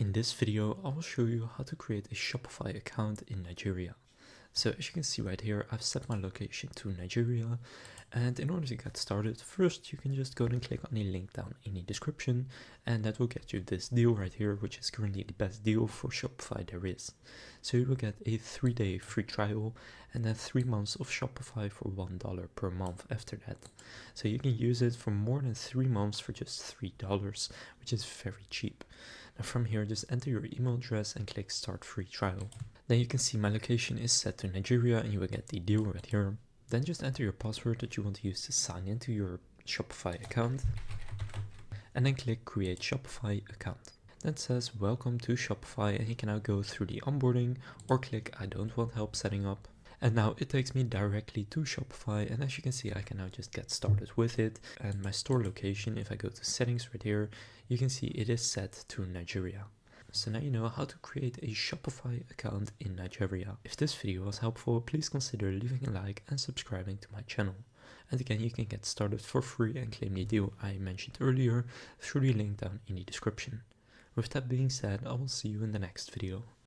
In this video, I will show you how to create a Shopify account in Nigeria. So as you can see right here, I've set my location to Nigeria, and in order to get started, first you can just go and click on the link down in the description, and that will get you this deal right here, which is currently the best deal for Shopify there is. So you will get a 3-day free trial and then 3 months of Shopify for $1 per month after that. So you can use it for more than 3 months for just $3, which is very cheap. Now from here, just enter your email address and click start free trial. Then you can see my location is set to Nigeria and you will get the deal right here. Then just enter your password that you want to use to sign into your Shopify account. And then click Create Shopify Account. Then it says welcome to Shopify, and you can now go through the onboarding or click I don't want help setting up. And now it takes me directly to Shopify, and as you can see, I can now just get started with it. And my store location, if I go to settings right here, you can see it is set to Nigeria. So now you know how to create a Shopify account in Nigeria. If this video was helpful, please consider leaving a like and subscribing to my channel. And again, you can get started for free and claim the deal I mentioned earlier through the link down in the description. With that being said, I will see you in the next video.